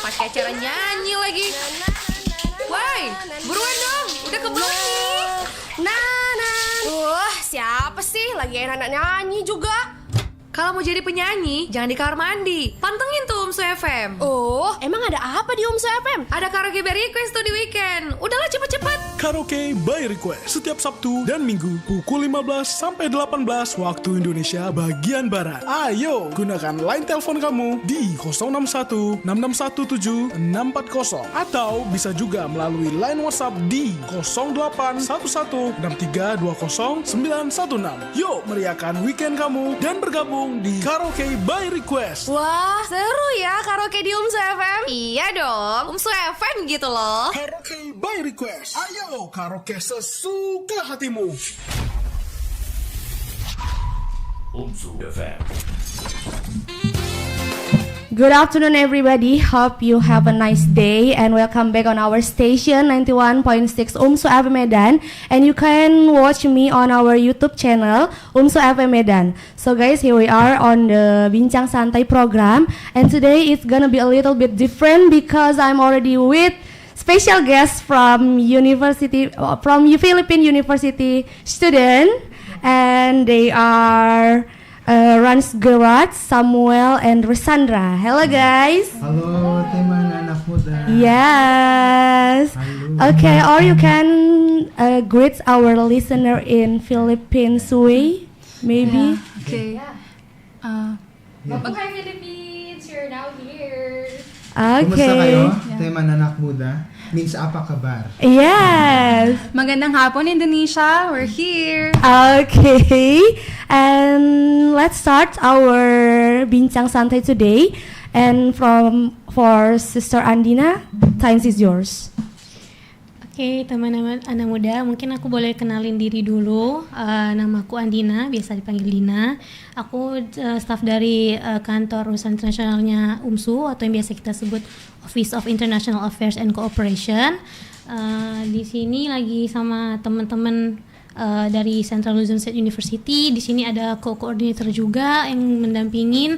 pakai acara nyanyi lagi. Woi, buruan dong, udah kebelum nih. Siapa sih lagi enak-enak nyanyi juga? Kalau mau jadi penyanyi, jangan di kamar mandi. Pantengin tuh UMSU FM. Oh, emang ada apa di UMSU FM? Ada karaoke by request tuh di weekend. Udahlah cepet-cepet. Karaoke by Request setiap Sabtu dan Minggu pukul 15 sampai 18 waktu Indonesia bagian Barat. Ayo, gunakan line telepon kamu di 061 6617 640 atau bisa juga melalui line WhatsApp di 0811 6320 916. Yuk, meriahkan weekend kamu dan bergabung di Karaoke by Request. Wah, seru ya karaoke di UMSU FM. Iya dong, UMSU FM gitu loh. Karaoke by Request. Ayo, karaoke sesuka hatimu. UMSU FM. Good afternoon, everybody. Hope you have a nice day and welcome back on our station 91.6 UMSU FM Medan. And you can watch me on our YouTube channel UMSU FM Medan. So, guys, here we are on the Bincang Santai program, and today it's gonna be a little bit different because I'm already with special guests from Philippine University student, and they are Rans Gerard, Samuel, and Resandra. Hello, guys. Halo, teman anak muda. Yes. Halo. Okay, or you can greet our listener in Philippines way, maybe. Yeah. Okay. Mabuhay Philippines, you're now here. Kumusta kayo, Okay. teman anak muda? Means apa kabar? Yes. Magandang hapon Indonesia, we're here. Okay. And let's start our Bincang Santai today. And for Sister Andina, time is yours. Oke, teman-teman anak muda, mungkin aku boleh kenalin diri dulu. Namaku Andina, biasa dipanggil Dina. Aku staf dari kantor urusan internasionalnya UMSU atau yang biasa kita sebut Office of International Affairs and Cooperation. Di sini lagi sama teman-teman dari Central Luzon State University. Di sini ada co-coordinator juga yang mendampingin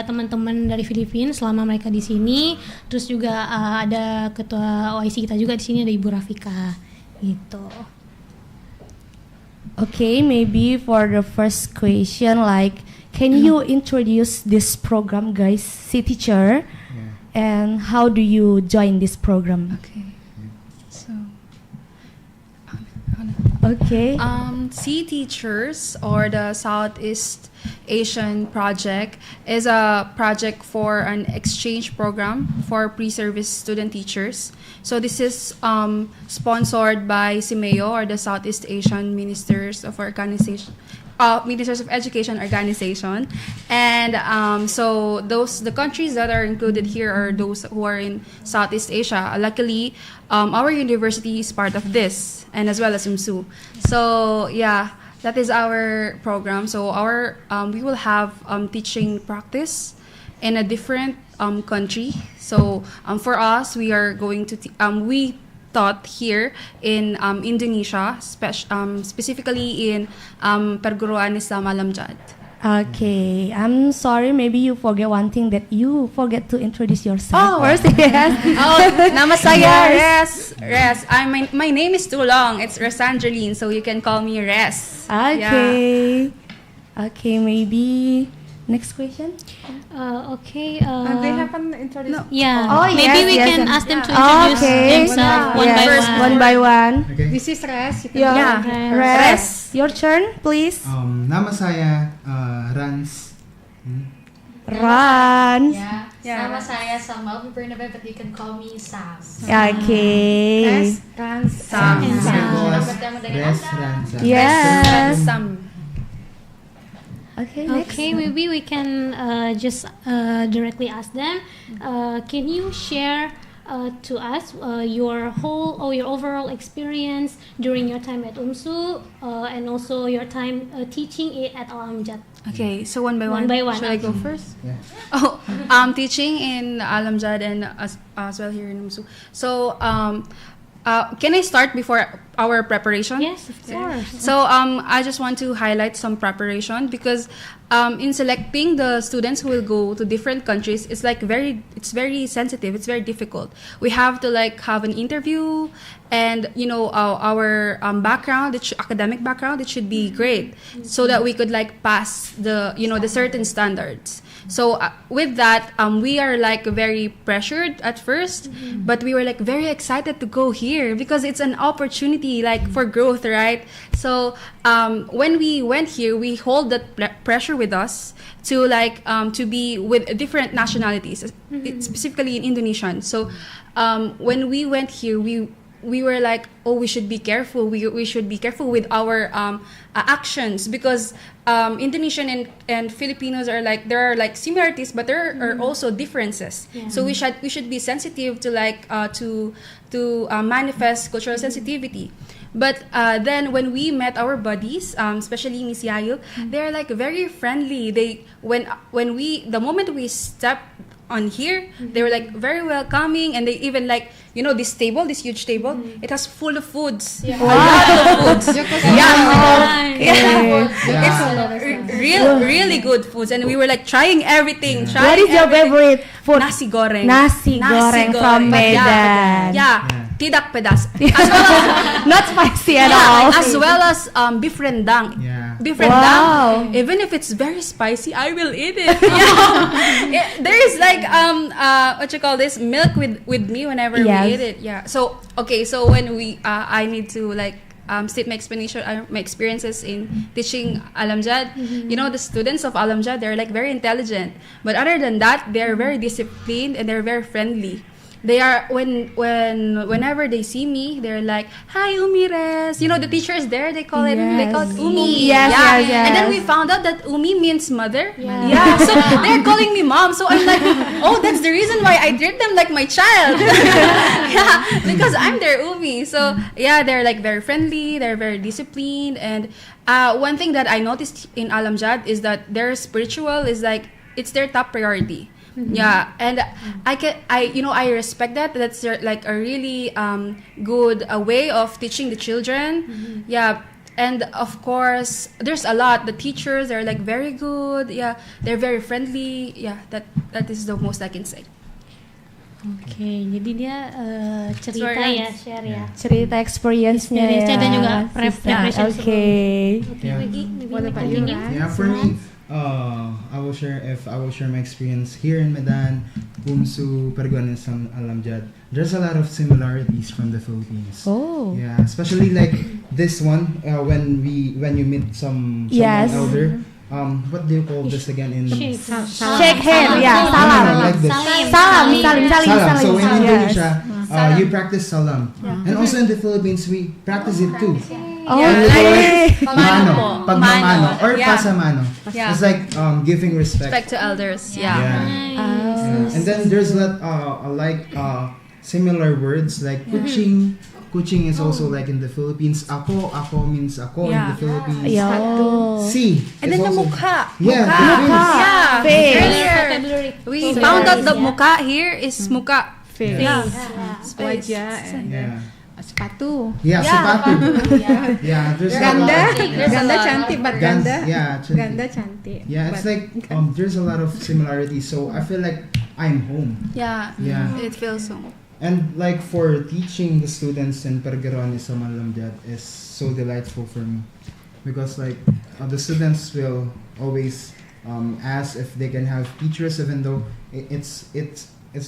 teman-teman dari Philippines selama mereka di sini. Terus juga ada ketua OIC kita juga di sini, ada Ibu Rafika gitu. Okay, maybe for the first question, like, can you introduce this program, guys? See teacher, and how do you join this program? Okay. So, Okay. Sea Teachers, or the Southeast Asian Project, is a project for an exchange program for pre-service student teachers. So this is sponsored by SIMEO, or the Southeast Asian Ministers of Education Organization, and so the countries that are included here are those who are in Southeast Asia. Luckily, our university is part of this, and as well as UMSU. So yeah, that is our program. So we will have teaching practice in a different country. So for us, we are going to we taught here in Indonesia, specifically in Perguruan Islam Alamjad. Okay, I'm sorry, maybe you forget one thing, that you forget to introduce yourself first. Yes. Nama saya Res. My name is too long. It's Resangeline, so you can call me Res. Okay. Okay, maybe next question. Okay. They haven't introduced. Yeah. Oh, Maybe we yes, can yes. ask them to introduce themselves One by one. Okay. This is Res. Yeah. Res. Your turn, please. Nama saya Rans. Run. Nama saya Samuel Bernabe, but you can call me Sam. Okay. Sam. Res Ransa. Yes. Sam. Okay, next. Okay, maybe we can just directly ask them. Can you share to us your overall experience during your time at UMSU and also your time teaching at Alamjad? Okay, so one by one. Should I go first? Yeah. Teaching in Alamjad and as well here in UMSU. So can I start before our preparation? Yes, of course. So I just want to highlight some preparation because in selecting the students who will go to different countries, it's very sensitive. It's very difficult. We have to like have an interview, and our background, academic background, it should be great, so that we could like pass the certain standards. So with that, we are like very pressured at first, but we were like very excited to go here because it's an opportunity like for growth, right? So when we went here, we hold that pressure with us to like to be with different nationalities, specifically in Indonesian. So when we went here, we were like, oh, we should be careful. We should be careful with our actions because Indonesian and Filipinos are like, there are like similarities, but there are also differences. Yeah. So we should be sensitive to like to manifest cultural sensitivity. But then when we met our buddies, especially Miss Yayo, they're like very friendly. The moment we stepped on here, they were like very welcoming, and they even like this huge table, it has full of foods, a lot of foods. It's really good foods, and we were like trying everything. What is your favorite food? Nasi goreng. Nasi goreng from Medan. Yeah. Tidak pedas. As well as Not spicy at all. as well as beef rendang. Yeah. Beef Wow. rendang. Even if it's very spicy, I will eat it. There is like what you call this, milk with me whenever Yes. we eat it. Yeah. So okay. So when we I need to like state my experiences in teaching Alamjad. The students of Alamjad, they're like very intelligent, but other than that, they're very disciplined and they're very friendly. They are whenever they see me, they're like, "Hi, Umires." The teachers there, they call it Umi. Yes, yeah. yes, yes. And then we found out that Umi means mother. Yeah. So they're calling me mom. So I'm like, oh, that's the reason why I treat them like my child. Yeah, because I'm their Umi. So yeah, they're like very friendly. They're very disciplined. And one thing that I noticed in Alamjad is that their spiritual is like, it's their top priority. Yeah, and I respect that. That's like a really good way of teaching the children. Yeah, and of course there's a lot. The teachers are like very good. Yeah, they're very friendly. Yeah, that is the most I can say. Oke, jadi dia cerita Sorry. ya, share ya. Cerita experience-nya Experience-nya ya. dan juga preparation. Oke. Yeah. Yeah, for me, I will share my experience here in Medan, UMSU, Perguruan Islam Alamjad. There's a lot of similarities from the Philippines. Oh. Yeah, especially like this one when you meet someone Yes. elder. What do you call this again in Shake hand, yeah. No, Salam. like this. Salam. Salam. So in Yes. Indonesia, you practice salam, and also in the Philippines we practice it too. Oh, And we call it Mano. mano, pagmamano, or Yeah. pasamano. Yeah. It's like giving respect. Respect to elders. Yeah. Yeah. And then there's similar words like kuching. Kuching is also like in the Philippines. Ako means ako in the Philippines. Yo. Si. And then the is also- mukha. Yeah. Yeah. Face. Earlier, we found out the mukha here is mukha. Face. Yeah. Yeah. Sepatu. Yeah, sepatu. Yeah, there's Ganda. There's a Ganda lot. cantik, but ganda. Yeah, Ganda cantik. Yeah, it's like there's a lot of similarities, so I feel like I'm home. Yeah. Yeah. It feels so. And like for teaching the students in Perguruan Islam Alamjad is so delightful for me, because like the students will always ask if they can have teachers, even though it's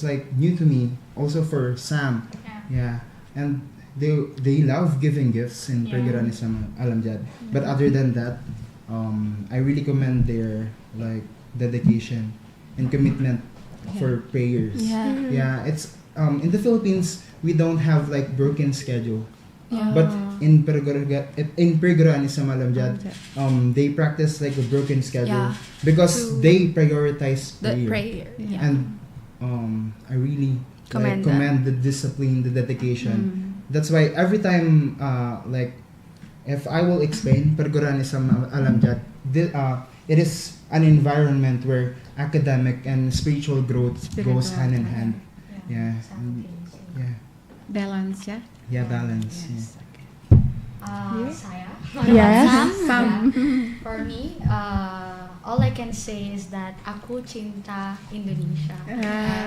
like new to me. Also for Sam, yeah, and they love giving gifts in Perguruan Islam Alamjad. But other than that, I really commend their like dedication and commitment for prayers. Yeah, it's in the Philippines we don't have like broken schedule. But in Perguruan Islam Alamjad, they practice like a broken schedule because they prioritize The prayer. prayer. Yeah. And I really Commend commend the discipline, the dedication. That's why every time like if I will explain Perguruan Islam Alamjad, it is an environment where academic and spiritual growth goes hand in hand. Yeah. And, yeah. balance ya. Yeah, balance. Yes. Saya. Yes. Some. For me, all I can say is that aku cinta Indonesia.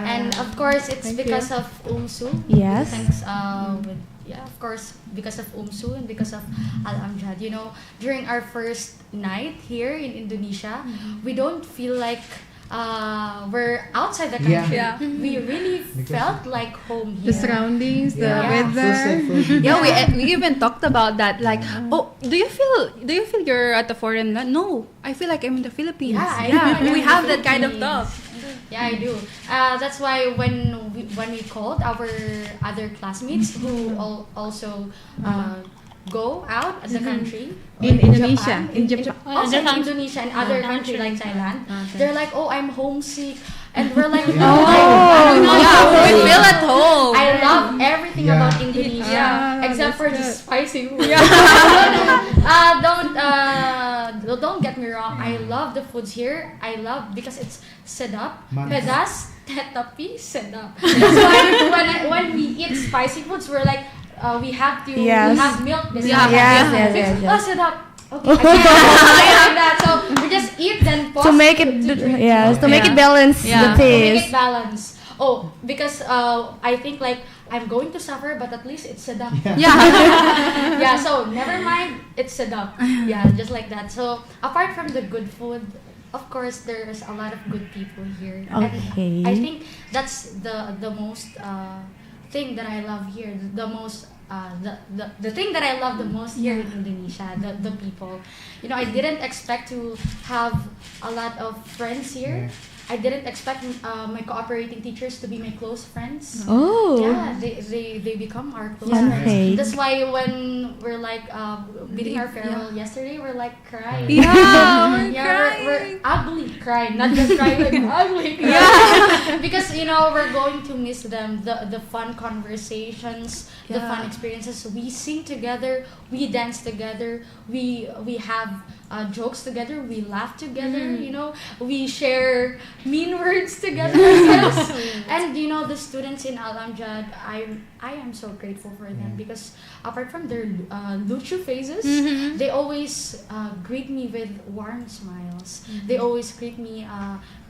And of course, it's Thank because you. of UMSU. Yes. Thanks, of course, because of UMSU and because of Al Amjad. You know, during our first night here in Indonesia, we don't feel like we're outside the country. Yeah. We really felt like home here. The surroundings, the Yeah. weather. Yeah, we even talked about that. Like, oh, do you feel you're at a foreign land? No, I feel like I'm in the Philippines. Yeah, I feel like I'm we in have the that kind of Philippines. talk. Yeah, I do. That's why when we called our other classmates who also go out of the country In Indonesia, Japan, in Japan. also in Other Indonesia and other country like Thailand, they're like, oh, I'm homesick, and we're like, Yeah, we feel at home. I love everything Yeah. about Indonesia Yeah, except for the that's spicy food. Don't get me wrong. I love the foods here. I love because it's sedap, pedas, tetapi sedap. That's why when we eat spicy foods, we're like, we have to Yes. have milk. This Yeah. Yes. Oh, sedap. Okay, like that. So we just eat then pause To make it, drink. yes, to make it Yeah. balance Yeah. the To make taste. it balance. Oh, because I think like I'm going to suffer, but at least it's sedap. Yeah, so never mind, it's sedap. Yeah, just like that. So apart from the good food, of course, there's a lot of good people here. Okay. And I think that's the most thing that I love here. The most the thing that I love the most here in Indonesia, the people. You know, I didn't expect to have a lot of friends here. I didn't expect my cooperating teachers to be my close friends. Oh. Yeah, they become our close Fun friends. fact. That's why when we're like bidding our farewell yesterday, we're like crying. We're ugly crying, not just crying, like ugly crying. Because we're going to miss them. The fun conversations, the fun experiences. We sing together, we dance together, we have jokes together, we laugh together. We share mean words together. Yes. And the students in Al Amjad, I am so grateful for them because apart from their luchu faces, they always greet me with warm smiles. They always greet me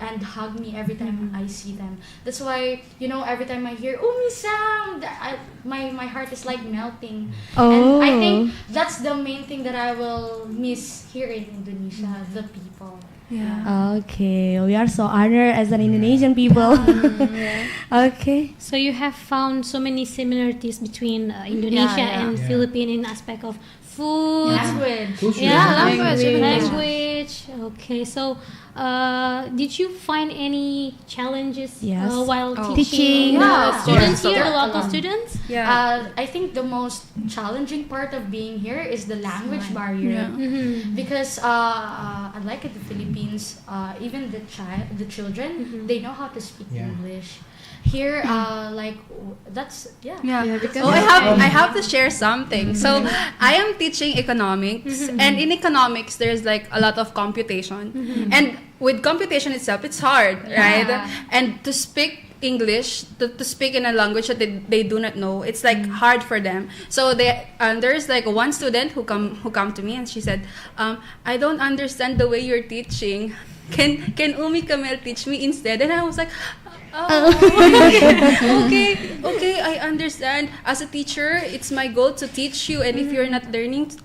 and hug me every time I see them. That's why every time I hear Umi sound, my heart is like melting. And I think that's the main thing that I will miss here in Indonesia, the people. Okay, we are so honored as an Indonesian people. Okay. So you have found so many similarities between Indonesia and Philippines in aspect of food, Language. language. Okay, so did you find any challenges Yes. while Teaching. students here, the Yeah. local students? I think the most challenging part of being here is the language barrier. Because unlike in the Philippines, even the children, they know how to speak English. Here, that's Oh, I have to share something. So I am teaching economics, and in economics there's like a lot of computation, and with computation itself, it's hard, right? And to speak English, to speak in a language that they do not know, it's like hard for them. So there's like one student who come to me and she said, I don't understand the way you're teaching. Can Umi Kamel teach me instead? And I was like, okay, I understand. As a teacher, it's my goal to teach you, and if you're not learning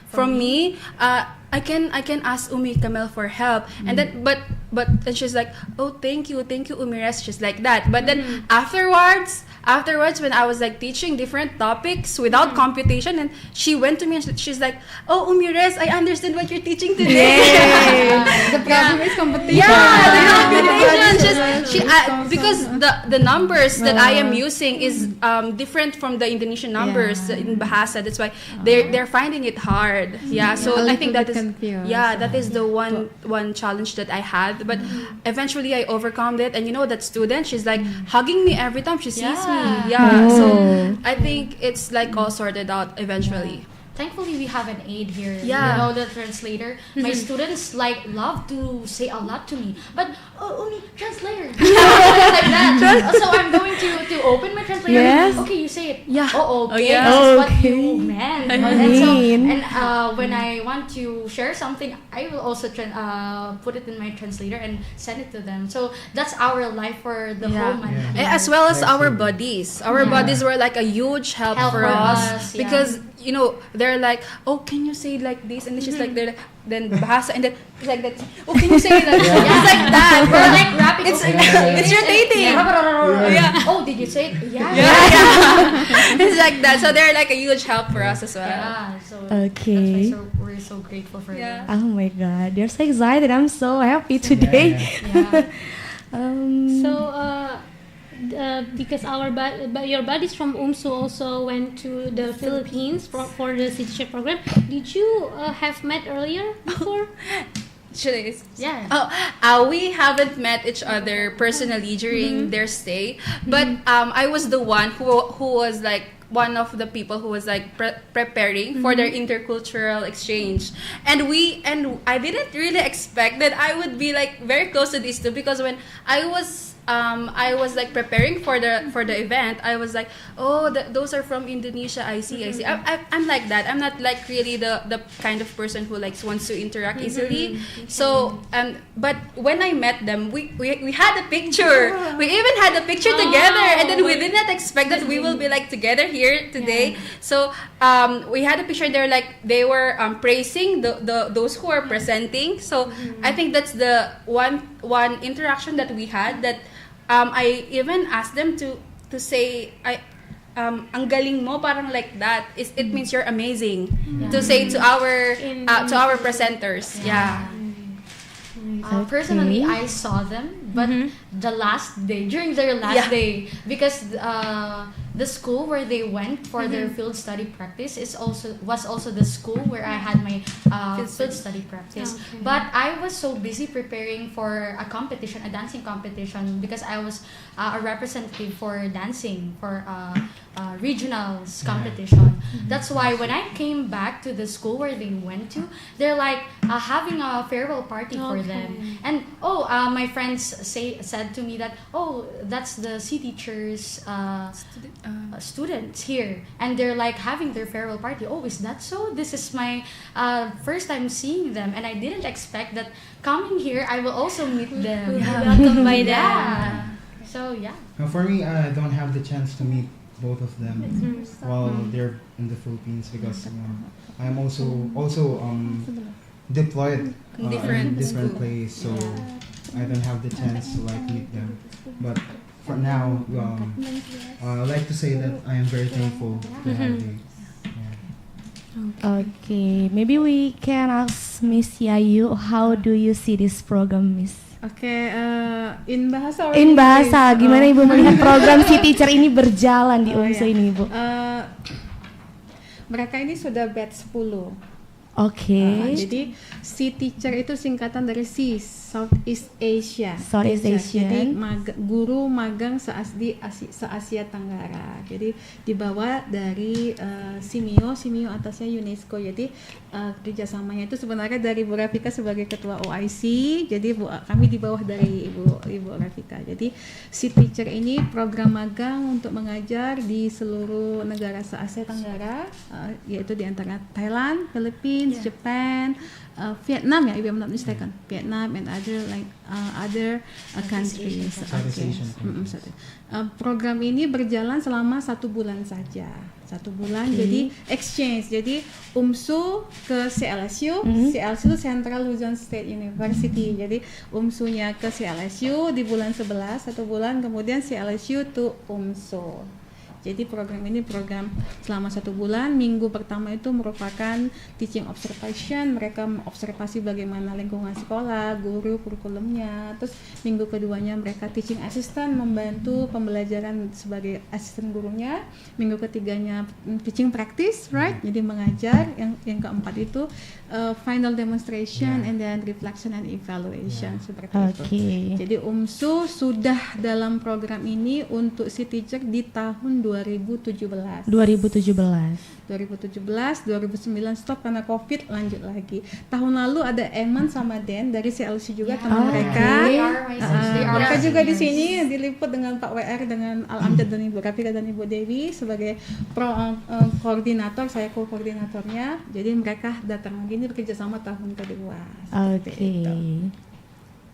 from me, I can ask Umi Kamel for help. And then but then she's like, oh, thank you Umires, just like that. But then afterwards when I was like teaching different topics without computation, and she went to me and she's like, oh, Umires, I understand what you're teaching today. The problem is competition. Yeah, the competition. Because the numbers that I am using is different from the Indonesian numbers in Bahasa. That's why they're finding it hard. Yeah, so I think that is that is the one challenge that I had. But eventually I overcome it, and that student, she's like hugging me every time she sees me. Yeah, so I think it's like all sorted out eventually. Thankfully, we have an aid here. Yeah. The translator. My students love to say a lot to me, but Umi, translator. Like that. So I'm going to open my translator. Yes. Okay, you say it. it. Yeah. Oh, okay. Oh, yeah. This is what Okay. you meant. I And so, mean. and when I want to share something, I will also put it in my translator and send it to them. So that's our life for the whole month. Yeah. As well as our Excellent. buddies. Our Yeah. buddies were like a huge help Help for for us us, yeah. because they're like, oh, can you say like this? And it's just like they're like, then bahasa and then it's like that. Oh, can you say that? It's like that. We're like rapping. It's okay, it's rotating. Yeah. Oh, did you say it? Yeah. It's like that. So they're like a huge help for us as well. Yeah, so Okay. that's why we're so grateful for Yeah. them. Oh my God, they're so excited. I'm so happy today. Yeah. So, because your buddies from UMSU also went to the Philippines for the citizenship program. Did you have met earlier before? Should I? Yeah. We haven't met each other personally during their stay, but I was the one who was like one of the people who was like preparing for their intercultural exchange, and I didn't really expect that I would be like very close to these two, because when I was like preparing for the event, I was like, oh, those are from Indonesia. I see. I'm like that. I'm not like really the kind of person who like wants to interact easily. So but when I met them, we had a picture. We even had a picture together, and then we did not expect that we will be like together here today. So we had a picture. They were praising those who are presenting. So I think that's the one interaction that we had, that I even asked them to say, ang galing mo, parang like that. It means you're amazing. To say to our presenters. Yeah. Personally, I saw them, but the last day, during their last day, because the school where they went for their field study practice was also the school where I had my field study practice. Okay. But I was so busy preparing for a dancing competition, because I was a representative for dancing for regionals competition. That's why when I came back to the school where they went to, they're like having a farewell party for them. And my friends said to me that, oh, that's the C teachers students here, and they're like having their farewell party. Oh, is that so? This is my first time seeing them, and I didn't expect that coming here I will also meet them. Welcome by them. Yeah. So yeah. For me, I don't have the chance to meet both of them while they're in the Philippines, because I'm also deployed in different place, so I don't have the chance to like meet them. But for now, I like to say that I am very thankful to have them. Okay, maybe we can ask Miss Yayu, how do you see this program, Miss? Oke, in bahasa or In bahasa, English? gimana Ibu melihat program si teacher ini berjalan di Oh, UMSU ya. ini, Bu? Mereka ini sudah batch 10. Oke. Jadi si teacher itu singkatan dari SIS, Southeast Asia. Southeast Asia. Jadi guru magang se-Asia Tenggara. Jadi dibawa dari Simio atasnya UNESCO. Jadi kerjasamanya itu sebenarnya dari Bu Rafika sebagai ketua OIC. Jadi kami di bawah dari Ibu Rafika. Jadi si teacher ini program magang untuk mengajar di seluruh negara se-Asia Tenggara, yaitu di antara Thailand, Philippines, Japan, Vietnam, ya, if I'm not mistaken, Vietnam and other countries. Program ini berjalan selama 1 bulan saja. 1 bulan, jadi exchange. Jadi UMSU ke CLSU, CLSU itu Central Luzon State University. Jadi UMSU-nya ke CLSU di bulan 11, 1 bulan, kemudian CLSU to UMSU. Jadi program ini program selama 1 bulan. Minggu pertama itu merupakan teaching observation, mereka observasi bagaimana lingkungan sekolah, guru, kurikulumnya. Terus minggu keduanya mereka teaching assistant, membantu pembelajaran sebagai asisten gurunya. Minggu ketiganya teaching practice, right? Jadi mengajar. Yang keempat itu final demonstration and then reflection and evaluation, seperti itu. Jadi UMSU sudah dalam program ini untuk si teacher di tahun 2017. 2009 stop karena COVID, lanjut lagi. Tahun lalu ada Eman sama Den dari CLC juga, teman mereka. Mereka juga di sini diliput dengan Pak WR, dengan Al Amjad dan Ibu Rafika dan Ibu Dewi sebagai koordinator, saya koordinatornya. Jadi mereka datang lagi, ini bekerja sama tahun kedua. Oke.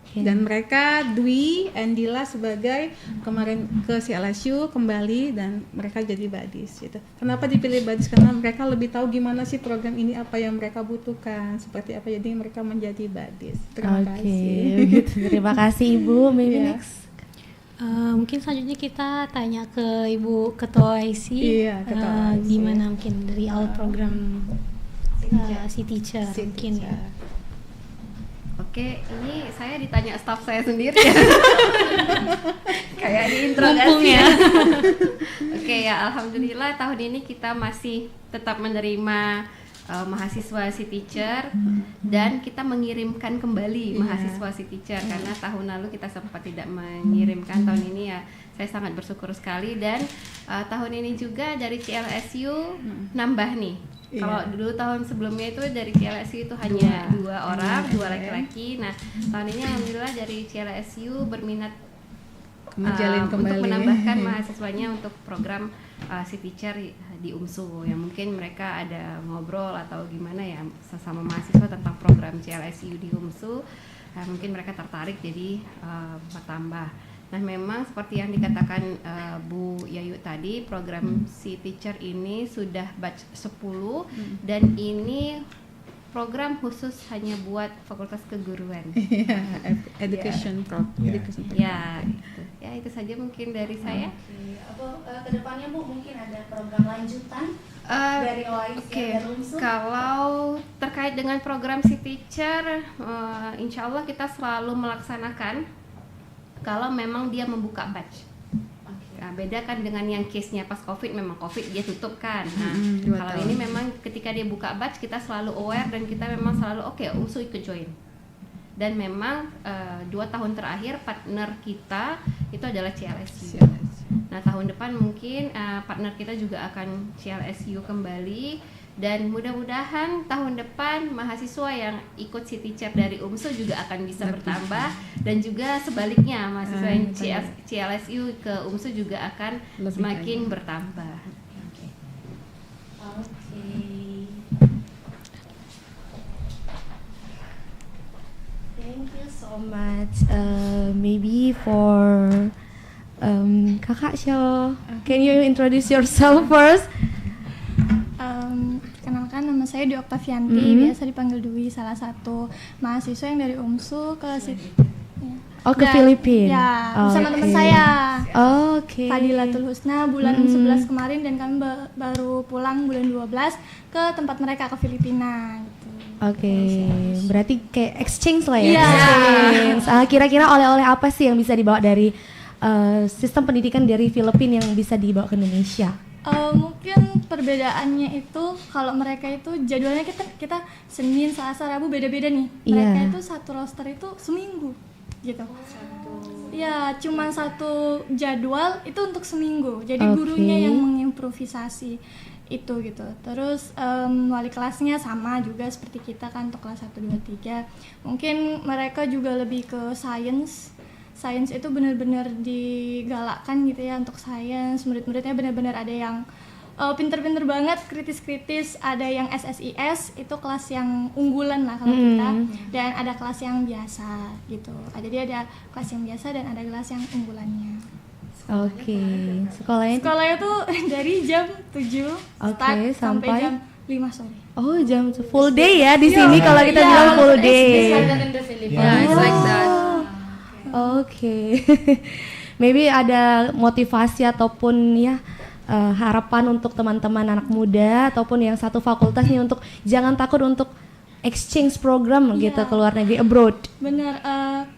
Dan mereka Dwi, Andila sebagai kemarin ke CLSU kembali dan mereka jadi badis gitu. Kenapa dipilih badis? Karena mereka lebih tahu gimana sih program ini, apa yang mereka butuhkan, seperti apa, jadi mereka menjadi badis. Terima kasih. Terima kasih Ibu. Maybe next. Mungkin selanjutnya kita tanya ke Ibu Ketua IC. Iya, Ketua IC. Gimana mungkin dari awal program si teacher mungkin ya. Oke, ini saya ditanya staf saya sendiri ya. Kayak diinterogasi ya. Oke ya, alhamdulillah tahun ini kita masih tetap menerima mahasiswa si teacher dan kita mengirimkan kembali mahasiswa si teacher karena tahun lalu kita sempat tidak mengirimkan. Tahun ini ya saya sangat bersyukur sekali dan tahun ini juga dari CLSU nambah nih. Kalau dulu tahun sebelumnya itu dari CLSU itu hanya 2 orang, 2 laki-laki. Nah, tahun ini alhamdulillah dari CLSU berminat untuk menambahkan mahasiswanya untuk program si teacher di UMSU. Yang mungkin mereka ada ngobrol atau gimana ya sesama mahasiswa tentang program CLSU di UMSU. Mungkin mereka tertarik jadi bertambah. Nah, memang seperti yang dikatakan Bu Yayu tadi, program si teacher ini sudah batch 10 dan ini program khusus hanya buat Fakultas Keguruan. Education program. Ya, itu saja mungkin dari saya. Atau kedepannya Bu mungkin ada program lanjutan dari OIC dan UMSU? Kalau terkait dengan program si teacher, insya Allah kita selalu melaksanakan kalau memang dia membuka batch. Nah, beda kan dengan yang case-nya pas COVID, memang COVID dia tutup kan. Nah, kalau ini memang ketika dia buka batch kita selalu aware dan kita memang selalu UMSU ikut join. Dan memang 2 tahun terakhir partner kita itu adalah CLSU. Nah, tahun depan mungkin partner kita juga akan CLSU kembali. Dan mudah-mudahan tahun depan mahasiswa yang ikut si teacher dari UMSU juga akan bisa bertambah dan juga sebaliknya mahasiswa yang CLSU ke UMSU juga akan semakin bertambah. Thank you so much. Maybe for Kakak Syo, can you introduce yourself first? Kenalkan, nama saya Dwi Oktavianti, biasa dipanggil Dwi, salah satu mahasiswa yang dari UMSU ke ke Philippines. Ya, bersama teman saya. Fadilatul Husna bulan 11 kemarin dan kami baru pulang bulan 12 ke tempat mereka ke Filipina gitu. Berarti kayak exchange lah ya. Exchange. Kira-kira oleh-oleh apa sih yang bisa dibawa dari sistem pendidikan dari Filipina yang bisa dibawa ke Indonesia? Mungkin perbedaannya itu kalau mereka itu jadwalnya kita Senin, Selasa, Rabu beda-beda nih. Mereka itu satu roster itu seminggu gitu. Ya, cuma satu jadwal itu untuk seminggu. Jadi gurunya yang mengimprovisasi itu gitu. Terus wali kelasnya sama juga seperti kita kan untuk kelas 1, 2, 3. Mungkin mereka juga lebih ke science itu benar-benar digalakkan gitu ya untuk sains. Murid-muridnya benar-benar ada yang pinter-pinter banget, kritis-kritis, ada yang SSIS itu kelas yang unggulan lah kalau kita, dan ada kelas yang biasa gitu. Jadi ada kelas yang biasa dan ada kelas yang unggulannya. Sekolahnya tuh dari jam 7 start sampai jam 5 sore. Jam full day ya di sini kalau kita bilang full day. It's like that. Maybe ada motivasi ataupun harapan untuk teman-teman anak muda ataupun yang satu fakultas nih untuk jangan takut untuk exchange program gitu ke luar negeri, abroad. Benar,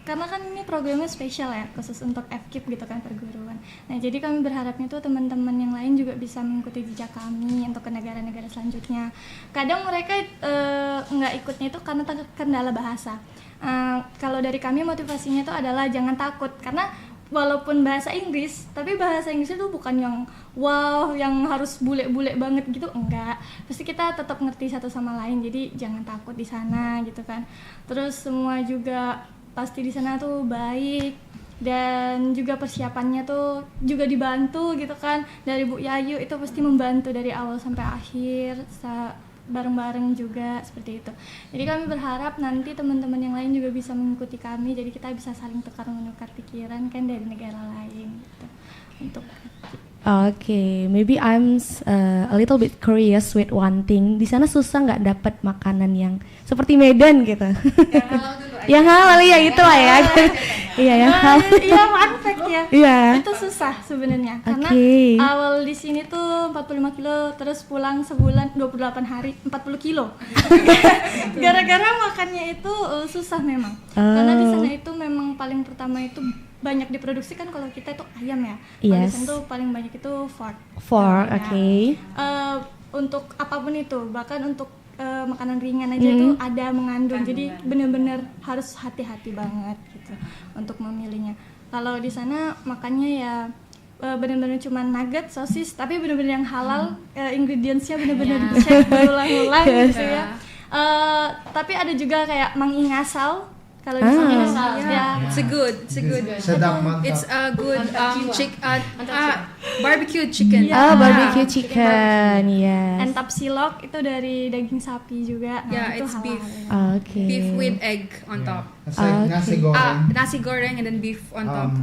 karena kan ini programnya spesial ya, khusus untuk FKIP gitu kan, perguruan. Nah, jadi kami berharapnya tuh teman-teman yang lain juga bisa mengikuti jejak kami untuk ke negara-negara selanjutnya. Kadang mereka nggak ikutnya itu karena kendala bahasa. Kalau dari kami motivasinya itu adalah jangan takut, karena walaupun bahasa Inggris, tapi bahasa Inggrisnya tuh bukan yang wow, yang harus bule-bule banget gitu, enggak. Pasti kita tetap ngerti satu sama lain, jadi jangan takut di sana gitu kan. Terus semua juga pasti di sana tuh baik, dan juga persiapannya tuh juga dibantu gitu kan dari Bu Yayu, itu pasti membantu dari awal sampai akhir bareng-bareng juga seperti itu. Jadi kami berharap nanti teman-teman yang lain juga bisa mengikuti kami, jadi kita bisa saling tukar menukar pikiran kan dari negara lain gitu. Untuk Okay, maybe I'm a little bit curious with one thing. Di sana susah nggak dapat makanan yang seperti Medan gitu? Yang halal ya itulah ya. Iya yang halal. Iya, fun fact ya. Iya. Itu susah sebenarnya karena awal di sini tuh 45 kilo, terus pulang sebulan 28 hari 40 kilo. Gara-gara makannya itu susah memang. Karena di sana itu memang paling pertama itu banyak diproduksi kan, kalau kita itu ayam ya. Kalau di sana tuh paling banyak itu pork. Oke. Untuk apapun itu, bahkan untuk makanan ringan aja itu ada mengandung. Jadi benar-benar harus hati-hati banget gitu untuk memilihnya. Kalau di sana makannya ya benar-benar cuma nugget, sosis, tapi benar-benar yang halal, ingredientsnya benar-benar dicek berulang-ulang gitu ya. Tapi ada juga kayak mangingasal. Kalau di sini it's a good. Sedap, mantap. It's a good barbecue chicken. Barbecue chicken, yes. And tapsilok itu dari daging sapi juga. Nah, itu it's halal. beef. Okay. Beef with egg on top. It's like nasi goreng. Nasi goreng and then beef on top.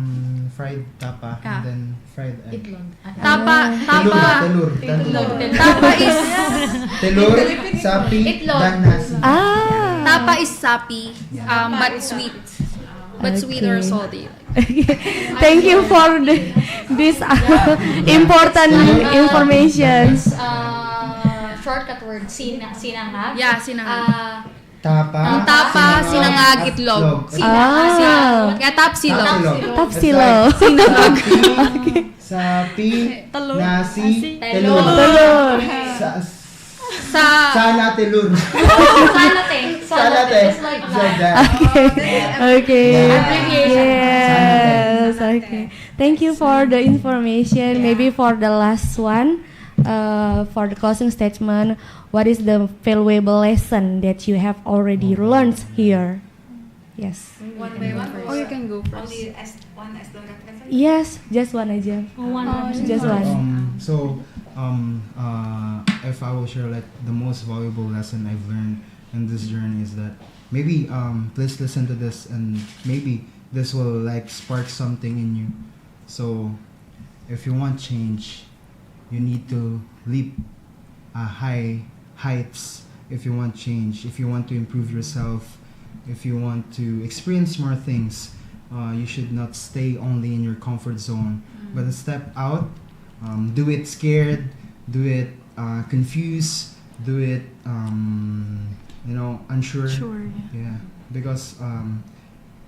Fried tapa and then fried egg. Tapa Telur. Tapa is Telur, sapi, dan nasi. Tapa is sapi, but sweet. But sweet or salty. Thank you for this important information. Shortcut word, sinangag. Yeah, sinangag. Tapa, sinangag, itlog. Kaya tapsilog. Tapsilog. Sapi, nasi, telur. Sana telur. Salate. It's like that. Okay. Abbreviation. Yes. Okay. Thank you for the information. Maybe for the last one, for the closing statement, what is the valuable lesson that you have already learned here? Yes. One by one. Oh, you can go first. Only one as the representative. Yes, just one aja. Just one. If I will share like the most valuable lesson I've learned in this journey is that maybe please listen to this and maybe this will like spark something in you. So if you want change, you need to leap high heights. If you want change, if you want to improve yourself, if you want to experience more things, you should not stay only in your comfort zone, but step out. Do it scared, do it confused, do it unsure. Yeah, because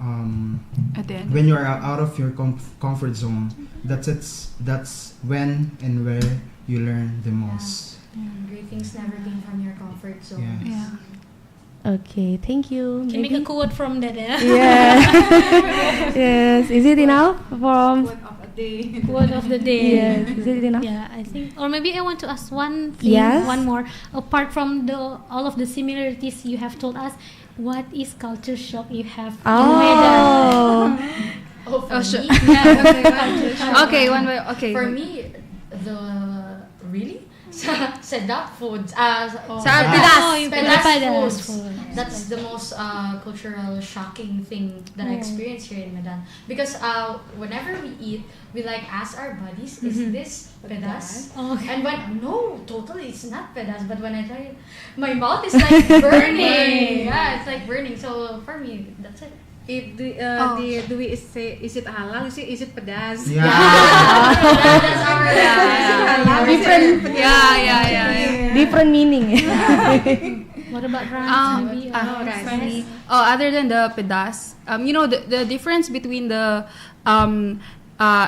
At the end. when you're out of your comfort zone, that's when and where you learn the most. Great things never came from your comfort zone. Yeah. Okay, thank you. Can make a quote from that ya. Yeah. Yes. Is it enough from Word of the day. Yes. Is it enough? Yeah, I think. Or maybe I want to ask one thing, Yes. one more. Apart from all of the similarities you have told us, what is culture shock you have in Medan? Sure. Okay, one way. Okay. For me, sedap foods. Pedas foods. That's the most cultural shocking thing that I experienced here in Medan. Because whenever we eat, we like ask our buddies, is this pedas? And no, totally, it's not pedas. But when I try it, my mouth is like burning. Yeah, it's like burning. So for me, that's it. If do we say is it halal? Is it pedas? Yeah. That's our Different. Yeah. Different meaning. What about rice? Maybe rice. Other than the pedas, the difference between the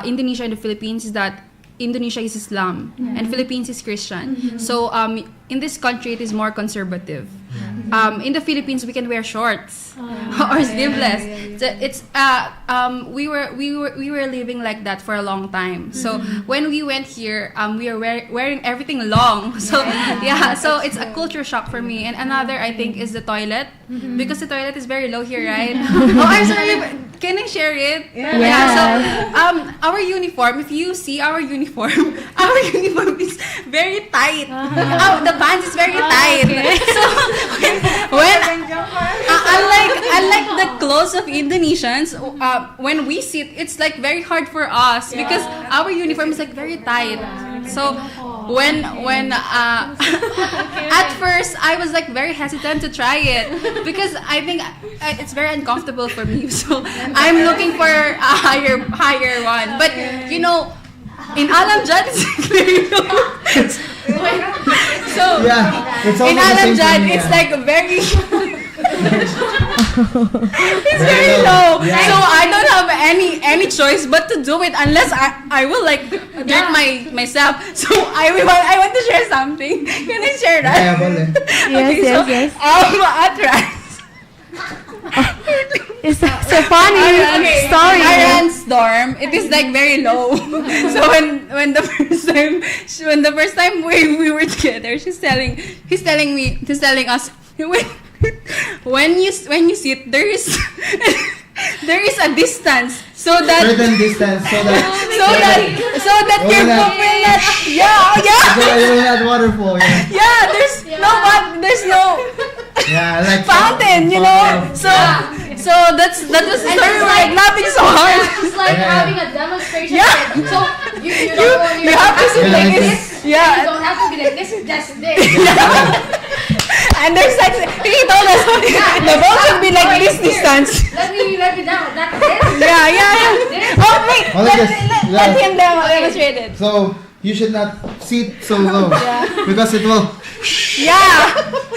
Indonesia and the Philippines is that Indonesia is Islam and Philippines is Christian. So in this country it is more conservative. in the Philippines we can wear shorts or sleeveless. We were living like that for a long time. So when we went here, we are wearing everything long. So so it's a culture shock for me. And another, I think, is the toilet, because the toilet is very low here, right? I'm sorry, but can I share it? Yeah. So our uniform, if you see our uniform, our uniform is very tight. The pants is very tight. So when unlike the clothes of Indonesians, when we sit, it's like very hard for us because our uniform is like very tight. So when at first I was like very hesitant to try it because I think it's very uncomfortable for me. So I'm looking for a higher one. But you know, in Alamjad it's very low. So it's in Alamjad it's like very it's very low. So I don't have any choice but to do it unless I will like dirt myself. So I want to share something. Can I share that? Yes. Atras. It's so funny story. Aran's dorm, it is like very low. So when the first time we were together, he's telling us when you sit there is a distance so that certain distance so that your poop will not it will not waterfall. There's no like fountain, you know. So that was the story. We're like laughing so hard. It's like having a demonstration. So you have to sit like this. You don't have to be like this. Just this. And there's like he told us the ball should be like this distance. Let me down. That's this. Oh wait, let him demonstrate it. So you should not sit so low because it will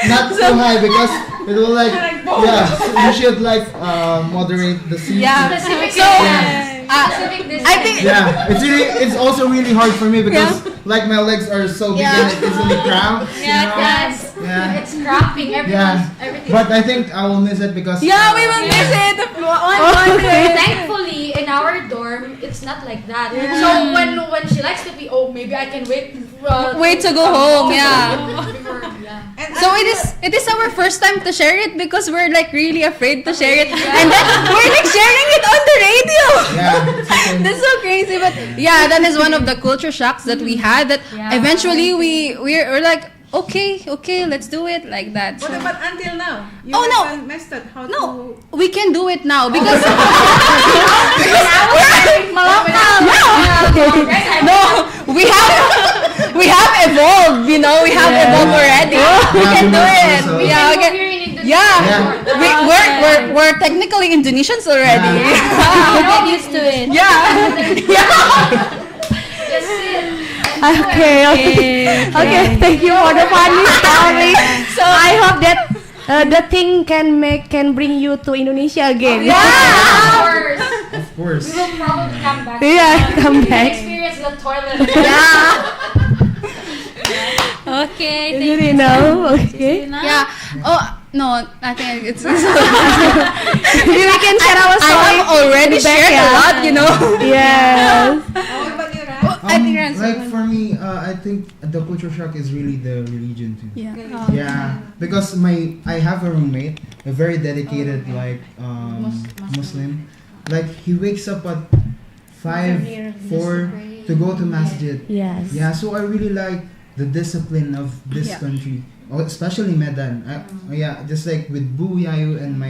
not so high because it will like you should like moderate the seat. I think it's also really hard for me because like my legs are so big and it easily cramp. It's cramping everything. But I think I will miss it because we will miss it. Thankfully, in our dorm, it's not like that. So when she likes to be, maybe I can wait to go home. So it is our first time to share it because we're like really afraid to share it, and then we're like sharing it on the radio. That's so crazy. But that is one of the culture shocks that we had. That eventually we're like. Okay, let's do it like that. What about until now? You haven't mastered how to... We can do it now because we have evolved. You know, we have evolved already. We can do it. We're technically Indonesians already. Get used to it. Okay. Thank you for the funny story. So I hope that the thing can bring you to Indonesia again. Of course. We will probably come back. Come back. Experience the toilet. Okay. You really know. Okay. Oh no, I think it's. We can share our story. I have already shared a lot, you know. Yes. Like for me, I think the culture shock is really the religion too. Because I have a roommate, a very dedicated Muslim. Like he wakes up at 4 to go to masjid. Yes. Yeah, so I really like the discipline of this country, especially Medan. Just like with Bu Yayu and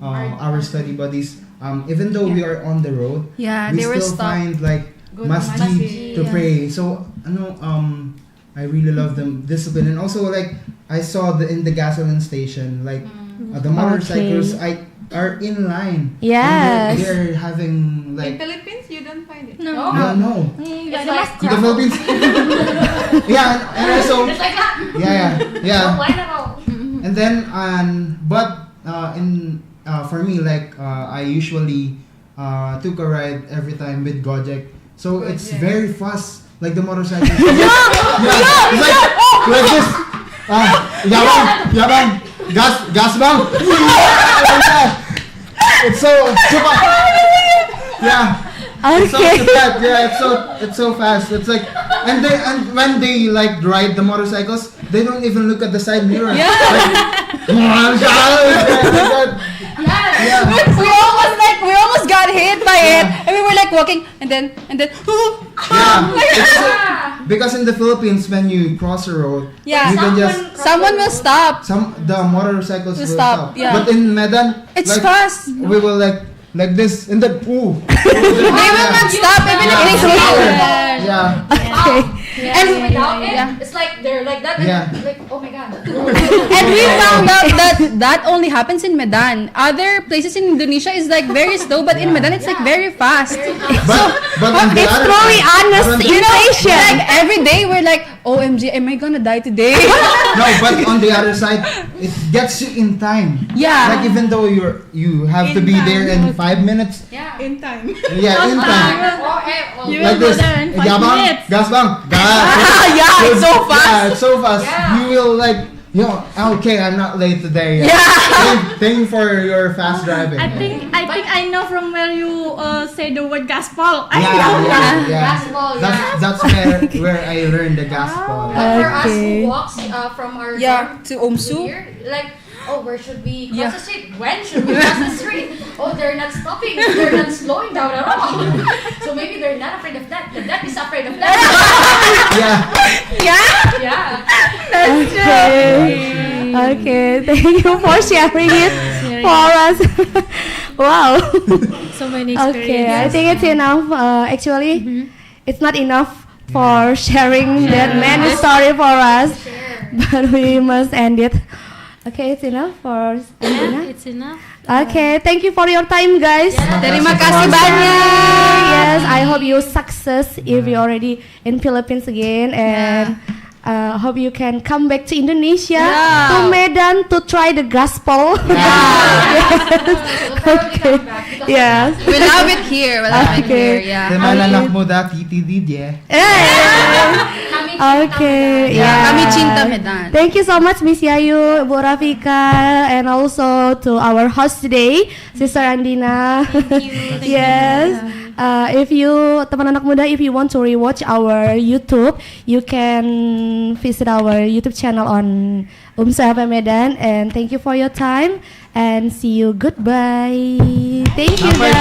our study buddies. Even though we are on the road, we still find like masjid to pray. So I really love the discipline, and also like I saw in the gasoline station like the motorcycles are in line. Yes. They're having like. In Philippines, you don't find it. No. It's like In the Philippines. And also. It's like that. And then for me like I usually took a ride every time with Gojek. So it's very fast, like the motorcycle. Like this. Yabang. gas bang. It's so super. Yeah. It's so fast. Yeah, it's so fast. It's like, and when they like ride the motorcycles, they don't even look at the side mirror. Yeah. Yeah. We almost got hit by it, and we were like walking, and then. Yeah. Because in the Philippines, when you cross a road, you can just someone will stop. the motorcycles will stop. Yeah. But in Medan, It's like, fast. We will like this, and then They will not stop even if they see you. Yeah. Okay. And without it, it's like they're like that. Yeah. Like, oh my god. And we found out that only happens in Medan. Other places in Indonesia is like very slow, but in Medan it's like very fast. But on the It's other very side, honest but on the- innovation. Like every day we're like, OMG, am I gonna die today? No, but on the other side, it gets you in time. Yeah. Like even though you have to be there in 5 minutes. Yeah. In time. Yeah, in time. You Like will go this. there in 5 Gas bang, minutes. gas bang, gas. Yeah, it's so fast. Yeah, it's so fast. Yeah. You will like, okay, I'm not late today. Thank you for your fast driving. I think I know from where you say the word gaspol. I Yeah, know. Gaspol, That's where I learned the gaspol. But for us Okay. who walks from our dorm to Omsu. here, like, oh, where should we cross the street? When should we cross the street? Oh, they're not stopping. They're not slowing down at all. So maybe they're not afraid of that. The dad is afraid of that. Yeah. Yeah. Okay, thank you for sharing it for us. Wow. So many Okay, I experiences. think it's enough. Actually, it's not enough for sharing that many story for us, but we must end it. Okay, it's enough for Andina. It's enough. Okay, thank you for your time, guys. Terima kasih banyak. Yes, I hope you success if you already in Philippines again, and hope you can come back to Indonesia, to Medan to try the gospel. Okay. Yes. We love it here. We love it here. Yeah. Teman anak muda TTD ya. Okay. Yeah. Kami cinta Medan. Thank you so much, Miss Yayu, Bu Rafika, and also to our host today, Sister Andina. Yes. If you teman anak muda, if you want to rewatch our YouTube, you can visit our YouTube channel on FM Medan. And thank you for your time and see you. Goodbye. Thank you, guys.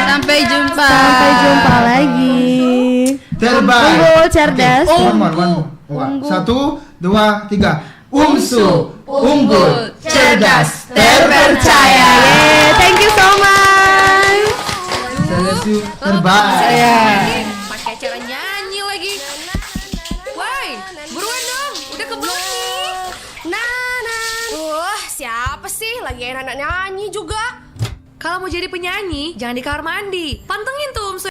Sampai jumpa. Sampai jumpa lagi. Terbaik. Unggul cerdas. One more. Satu, dua, tiga. Umsu, unggul, cerdas, terpercaya. Yeah, thank you so much. Terbaik. Pakai acara nyanyi lagi. Woi, buruan dong, udah kebelum nih. Siapa sih lagi enak nyanyi juga? Kalau mau jadi penyanyi, jangan di kamar mandi. Pantengin tuh